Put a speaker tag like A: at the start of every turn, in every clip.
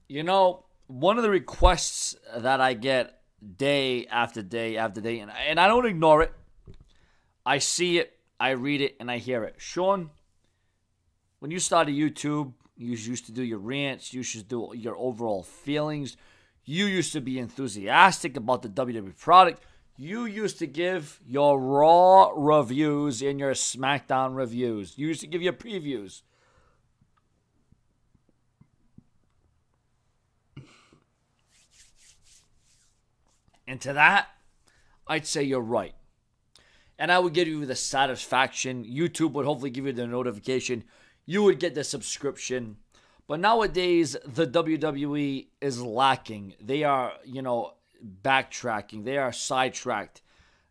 A: You know, one of the requests that I get day after day after day, and I don't ignore it. I see it, I read it, and I hear it. Sean, when you started YouTube, you used to do your rants, you used to do your overall feelings. You used to be enthusiastic about the WWE product. You used to give your Raw reviews and your SmackDown reviews. You used to give your previews. And to that, I'd say you're right. And I would give you the satisfaction. YouTube would hopefully give you the notification. You would get the subscription. But nowadays, the WWE is lacking. They are, backtracking. They are sidetracked.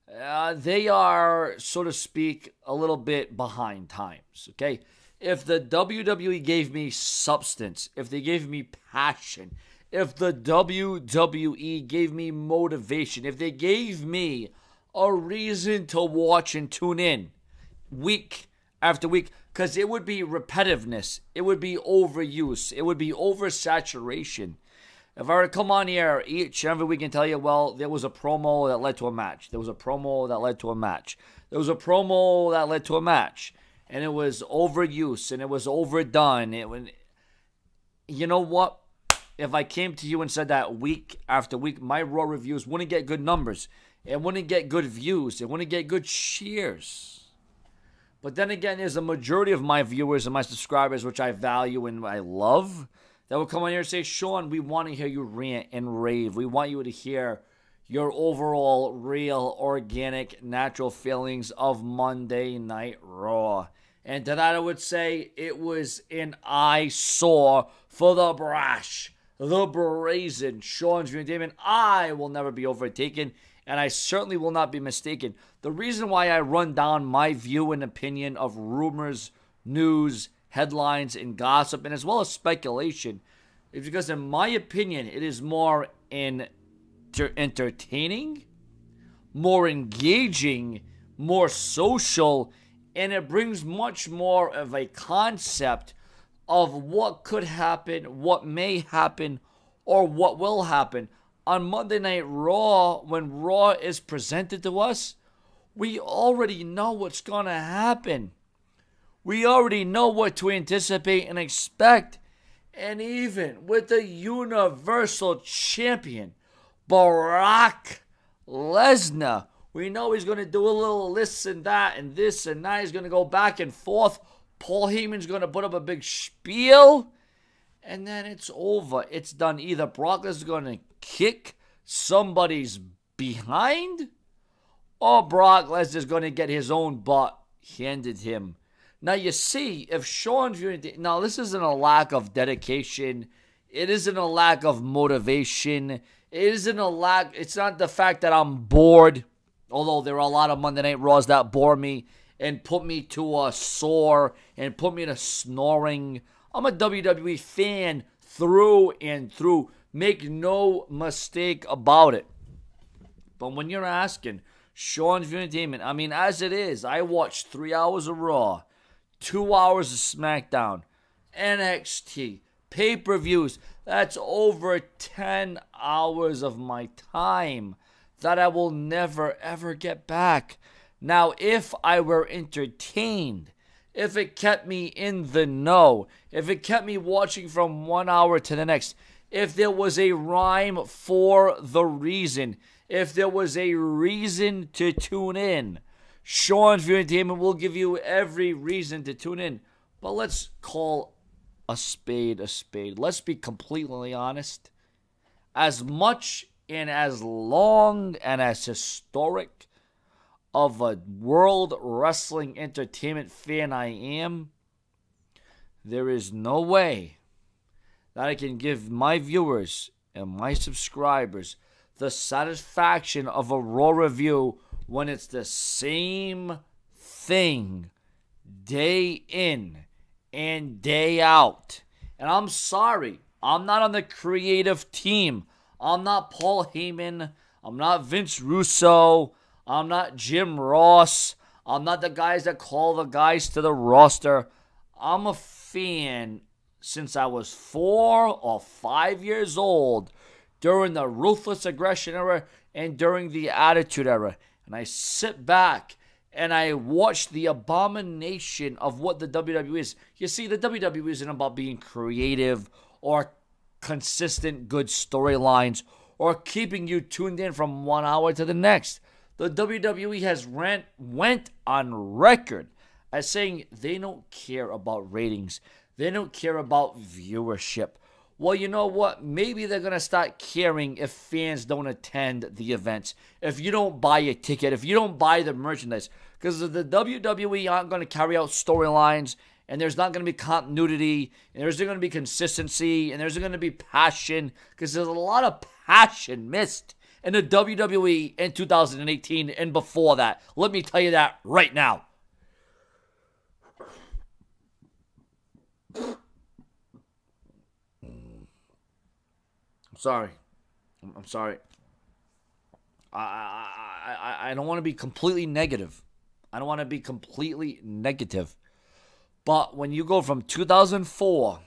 A: They are, so to speak, a little bit behind times, okay? If the WWE gave me substance, if they gave me passion, if the WWE gave me motivation, if they gave me a reason to watch and tune in week after week, because it would be repetitiveness, it would be overuse, it would be oversaturation. If I were to come on here each and every week and tell you, well, there was a promo that led to a match, there was a promo that led to a match, there was a promo that led to a match, and it was overuse and it was overdone, you know what? If I came to you and said that week after week, my Raw reviews wouldn't get good numbers. It wouldn't get good views. It wouldn't get good shares. But then again, there's a majority of my viewers and my subscribers, which I value and I love, that will come on here and say, Sean, we want to hear you rant and rave. We want you to hear your overall, real, organic, natural feelings of Monday Night Raw. And to that I would say it was an eyesore for the brash, the brazen Sean's Entertainment. I will never be overtaken, and I certainly will not be mistaken. The reason why I run down my view and opinion of rumors, news, headlines, and gossip, and as well as speculation, is because in my opinion, it is more entertaining, more engaging, more social, and it brings much more of a concept of what could happen, what may happen, or what will happen. On Monday Night Raw, when Raw is presented to us, we already know what's going to happen. We already know what to anticipate and expect. And even with the Universal Champion, Brock Lesnar, we know he's going to do a little this and that and this and that. He's going to go back and forth. Paul Heyman's going to put up a big spiel. And then it's over. It's done. Either Brock Lesnar's going to kick somebody's behind, or Brock Lesnar's going to get his own butt handed him. Now, you see, if Sean's viewing... Now, this isn't a lack of dedication. It isn't a lack of motivation. It isn't a lack... It's not the fact that I'm bored, although there are a lot of Monday Night Raws that bore me and put me to a sore and put me to snoring. I'm a WWE fan through and through. Make no mistake about it. But when you're asking Sean's Entertainment, I mean, as it is, I watched 3 hours of Raw, 2 hours of SmackDown, NXT, pay-per-views. That's over 10 hours of my time that I will never, ever get back. Now, if I were entertained, if it kept me in the know, if it kept me watching from 1 hour to the next, if there was a rhyme for the reason, if there was a reason to tune in, Sean's Entertainment will give you every reason to tune in. But let's call a spade a spade. Let's be completely honest. As much and as long and as historic of a World Wrestling Entertainment fan I am, there is no way that I can give my viewers and my subscribers the satisfaction of a Raw review when it's the same thing day in and day out. And I'm sorry, I'm not on the creative team. I'm not Paul Heyman. I'm not Vince Russo. I'm not Jim Ross. I'm not the guys that call the guys to the roster. I'm a fan since I was 4 or 5 years old during the Ruthless Aggression era and during the Attitude Era. And I sit back and I watch the abomination of what the WWE is. You see, the WWE isn't about being creative or consistent good storylines or keeping you tuned in from 1 hour to the next. The WWE has went on record as saying they don't care about ratings. They don't care about viewership. Well, you know what? Maybe they're going to start caring if fans don't attend the events, if you don't buy a ticket, if you don't buy the merchandise. Because the WWE aren't going to carry out storylines, and there's not going to be continuity, and there's going to be consistency, and there's going to be passion, because there's a lot of passion missed in the WWE in 2018 and before that. Let me tell you that right now. I'm sorry. I don't want to be completely negative. But when you go from 2004,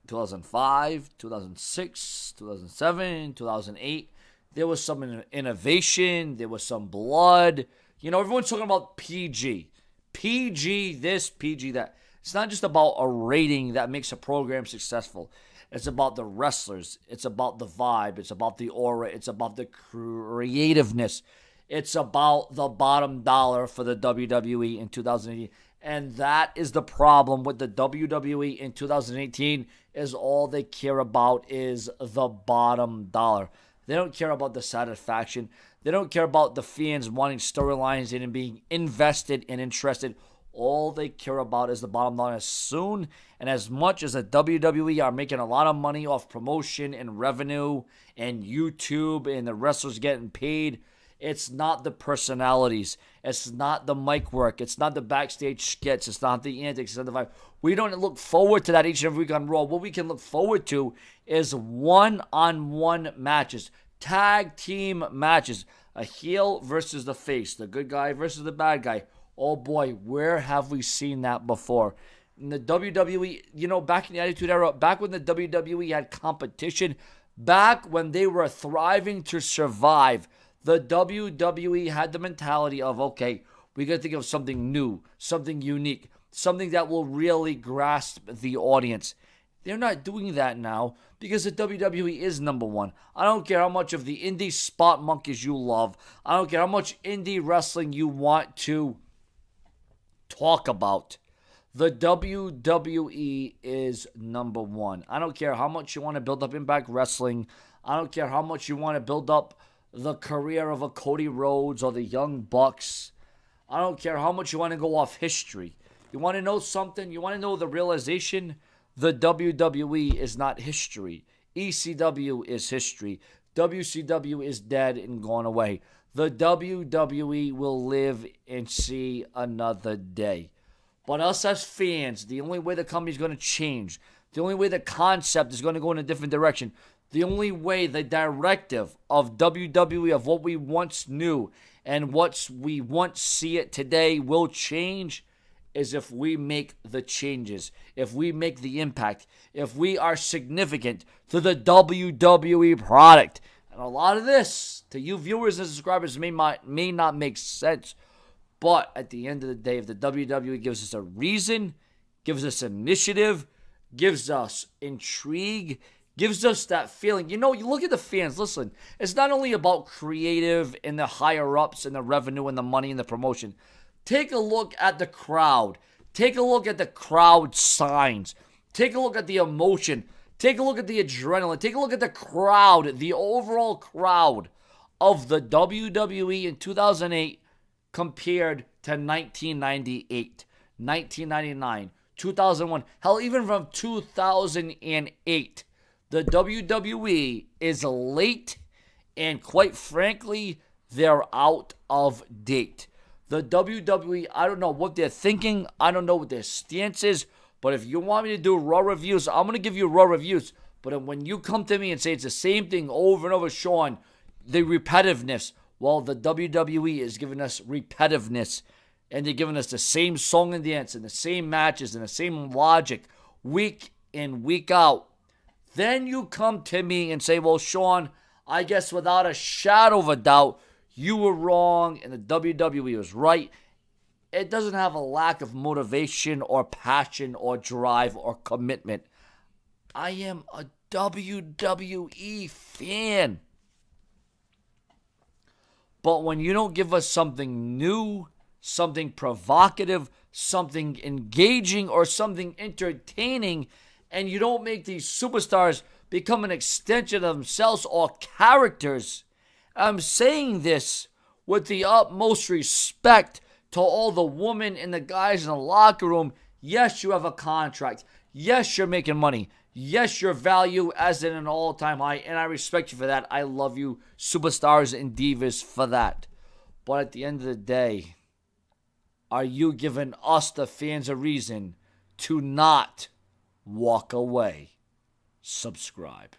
A: 2005, 2006, 2007, 2008, there was some innovation. There was some blood. You know, everyone's talking about PG. PG this, PG that. It's not just about a rating that makes a program successful. It's about the wrestlers. It's about the vibe. It's about the aura. It's about the creativeness. It's about the bottom dollar for the WWE in 2018. And that is the problem with the WWE in 2018 is all they care about is the bottom dollar. They don't care about the satisfaction. They don't care about the fans wanting storylines and being invested and interested. All they care about is the bottom line. As soon and as much as the WWE are making a lot of money off promotion and revenue and YouTube and the wrestlers getting paid, it's not the personalities. It's not the mic work. It's not the backstage skits. It's not the antics. It's not the vibe. We don't look forward to that each and every week on Raw. What we can look forward to is one-on-one matches, tag team matches, a heel versus the face, the good guy versus the bad guy. Oh boy, where have we seen that before? In the WWE, you know, back in the Attitude Era, back when the WWE had competition, back when they were thriving to survive, the WWE had the mentality of, okay, we got to think of something new, something unique, something that will really grasp the audience. They're not doing that now because the WWE is number one. I don't care how much of the indie spot monkeys you love. I don't care how much indie wrestling you want to talk about. The WWE is number one. I don't care how much you want to build up Impact Wrestling. I don't care how much you want to build up the career of a Cody Rhodes or the Young Bucks. I don't care how much you want to go off history. You want to know something? You want to know the realization? The WWE is not history. ECW is history. WCW is dead and gone away. The WWE will live and see another day. But us as fans, the only way the company is going to change, the only way the concept is going to go in a different direction, the only way the directive of WWE, of what we once knew and what we once see it today will change, is if we make the changes, if we make the impact, if we are significant to the WWE product. And a lot of this, to you viewers and subscribers, may not make sense. But at the end of the day, if the WWE gives us a reason, gives us initiative, gives us intrigue, gives us that feeling. You know, you look at the fans. Listen, it's not only about creative and the higher-ups and the revenue and the money and the promotion. Take a look at the crowd. Take a look at the crowd signs. Take a look at the emotion. Take a look at the adrenaline. Take a look at the crowd, the overall crowd of the WWE in 2008 compared to 1998, 1999, 2001. Hell, even from 2008, the WWE is late and, quite frankly, they're out of date. The WWE, I don't know what they're thinking. I don't know what their stance is. But if you want me to do Raw reviews, I'm going to give you Raw reviews. But when you come to me and say it's the same thing over and over, Sean, the repetitiveness, well, the WWE is giving us repetitiveness. And they're giving us the same song and dance and the same matches and the same logic week in, week out. Then you come to me and say, well, Sean, I guess without a shadow of a doubt, you were wrong and the WWE was right. It doesn't have a lack of motivation or passion or drive or commitment. I am a WWE fan. But when you don't give us something new, something provocative, something engaging, or something entertaining, and you don't make these superstars become an extension of themselves or characters, I'm saying this with the utmost respect to all the women and the guys in the locker room. Yes, you have a contract. Yes, you're making money. Yes, your value as in an all-time high, and I respect you for that. I love you, superstars and divas, for that. But at the end of the day, are you giving us, the fans, a reason to not walk away? Subscribe.